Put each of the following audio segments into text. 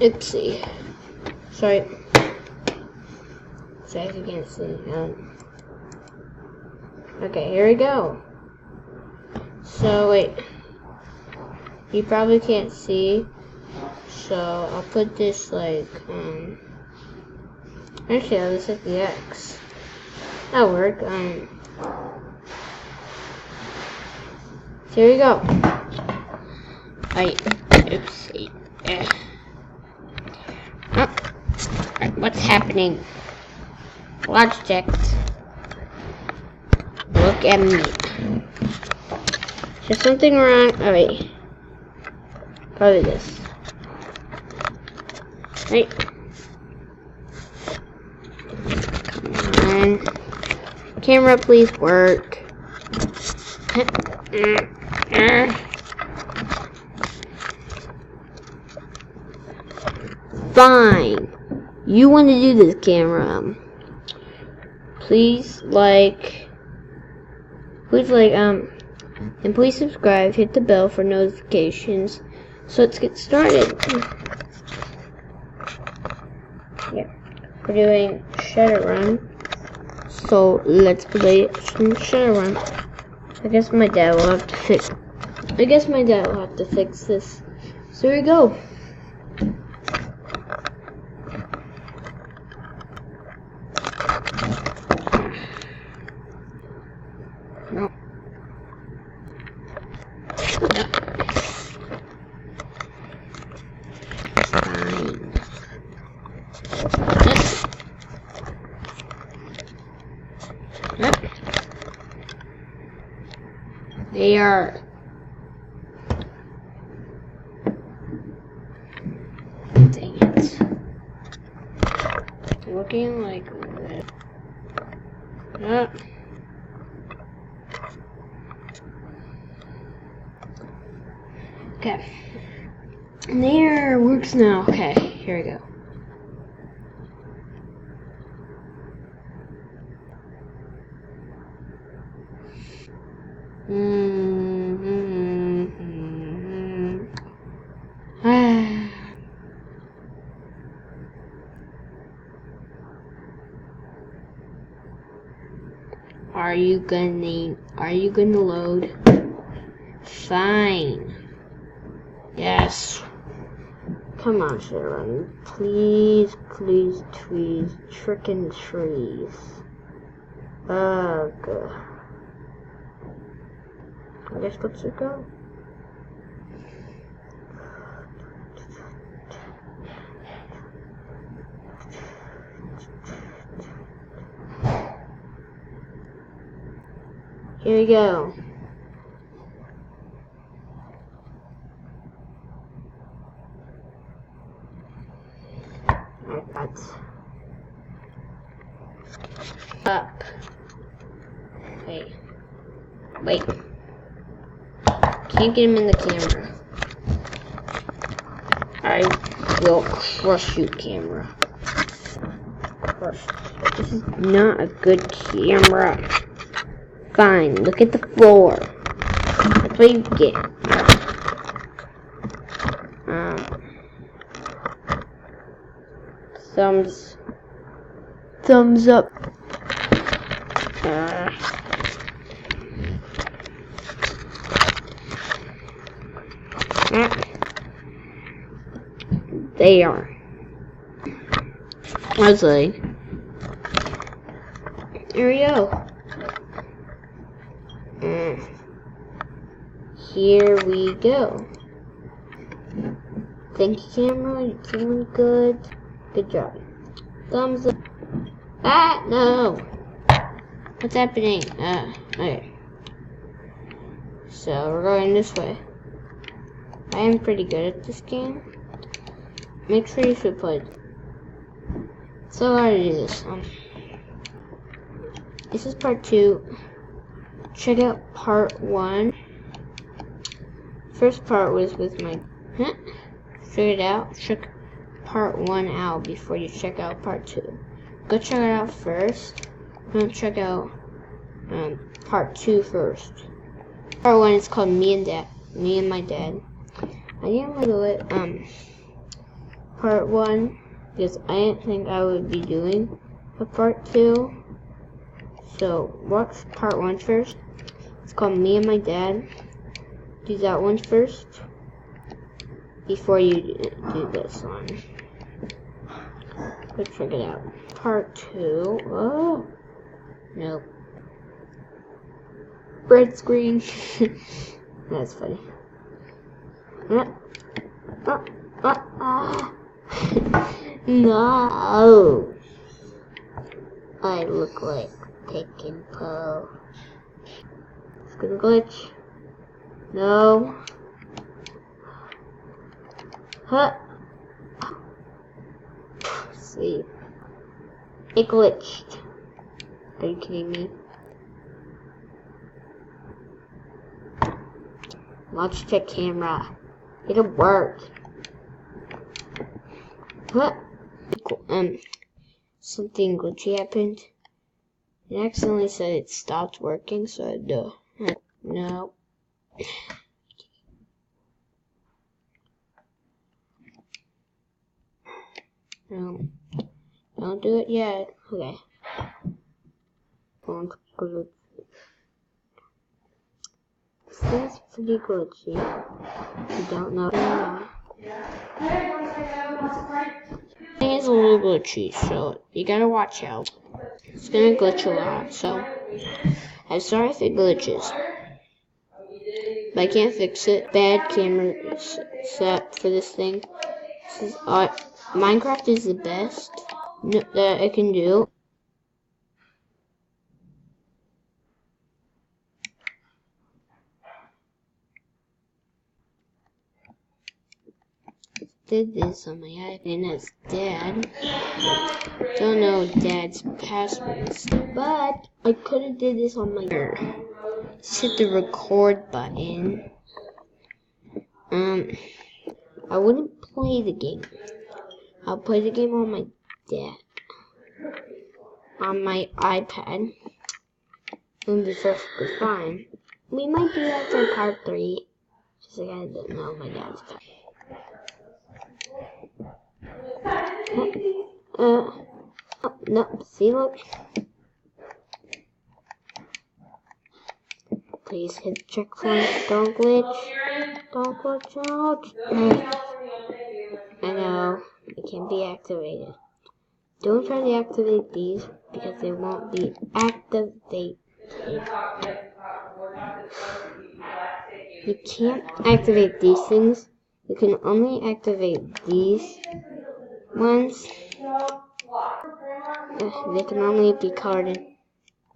Oopsie. Sorry. So you can't see. Okay, here we go. So wait. You probably can't see. So I'll put this like actually I'll just hit the X. That'll work. So here we go. Oopsie. Oh, what's happening? Logitech. Look at me. Is there something wrong? Oh wait. Probably this. Right. Come on. Camera, please work. Fine. You want to do this, camera. Please like, and please subscribe, hit the bell for notifications. So let's get started. Yeah, we're doing Shadowrun. So let's play some Shadowrun. I guess my dad will have to fix this. So here we go. No. Fine. They are dang it. Looking like this. Okay. There works now. Okay, here we go. Are you gonna load? Fine. Yes. Come on, Sharon. Please, please, trees. Trickin' trees. Ugh. I guess let's go. Here we go. That's up. Wait. Can't get him in the camera. I will crush you, camera. Crush. This is not a good camera. Fine, look at the floor. Let's play the game. Thumbs up. They are. Let's see. Here we go. Here we go. Thank you, camera. You're doing good. Good job. Thumbs up. Ah, no. What's happening? Okay. So we're going this way. I am pretty good at this game. Make sure you should play it. So how to do this? This is part 2. Check out part 1. First part was with my check it out. Check part 1 out before you check out part 2. Go check it out first. Don't check out part 2 first. Part 1 is called Me and My Dad. I didn't want to do it. part 1 because I didn't think I would be doing a part 2. So watch part 1 first. It's called Me and My Dad. Do that one first before you do this one. Go check it out. Part 2. Oh, nope. Red screen. That's funny. No. I look like taking Poe. It's gonna glitch. No. Huh. See. It glitched. Are you kidding me? Watch the camera. It'll work. What? Something glitchy happened. It accidentally said it stopped working, so I do. No. No. Don't do it yet. Okay. This is pretty glitchy. You don't know. It's a little glitchy, so you gotta watch out. It's gonna glitch a lot, so I'm sorry if it glitches. But I can't fix it. Bad camera set for this thing. This is, Minecraft is the best that I can do. Did this on my iPad, and that's Dad. Don't know Dad's passwords, but I could have did this on my phone. Just hit the record button. I wouldn't play the game. I'll play the game on my Dad, on my iPad. It'll be perfectly fine. We might do that for part 3. Just like I don't know my dad's password. No, see, look. Please hit checkpoint. Don't glitch. Don't glitch out. I know, it can be activated. Don't try to activate these because they won't be activated. You can't activate these things. You can only activate these ones. They can only be colored in,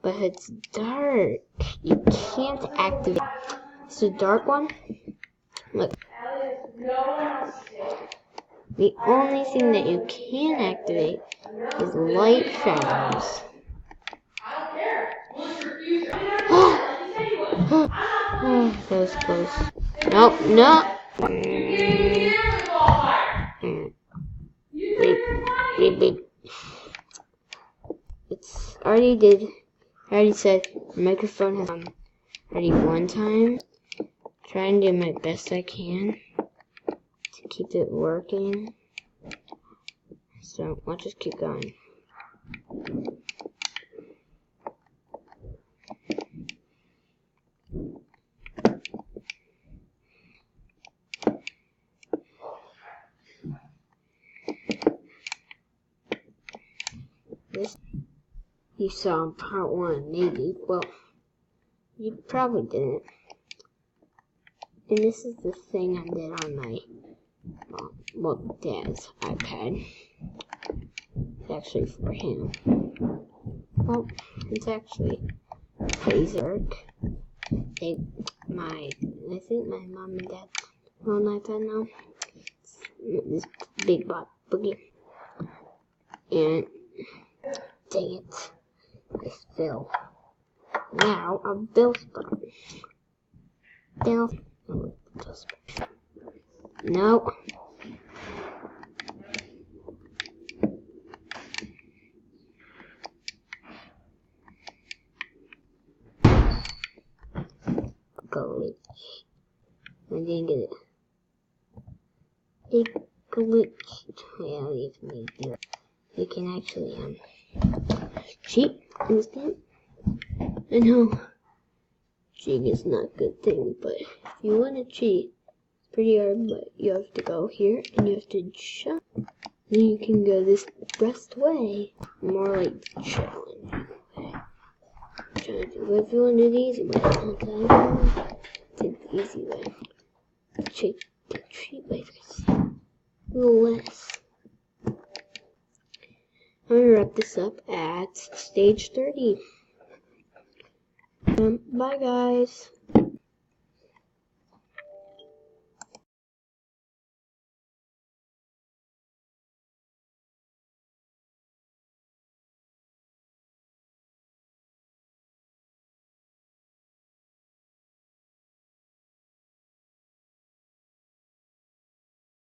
but it's dark. You can't activate. It's a dark one. Look. The only thing that you can activate is light shadows. That was close. Nope, no. Beep. It's already did. I already said the microphone has already one time. Trying to do my best I can to keep it working. So let's just keep going. This you saw in part 1, maybe. Well, you probably didn't. And this is the thing I did on my Dad's iPad. It's actually for him. Well, it's actually crazy work. I think my mom and dad are on iPad now. This big boogie. And dang it, it's Bill. Now I'm Bill's button. Bill. No. Glitch. I didn't get it. It glitched. yeah, leave me do it. You can actually cheat instead. I know cheating is not a good thing, but if you want to cheat, it's pretty hard. But you have to go here and you have to jump. Then you can go this best way, more like challenge way. But if you want to do the easy way, okay, take the easy way. Cheat way, a little less. I'm gonna wrap this up at stage 30. Bye guys.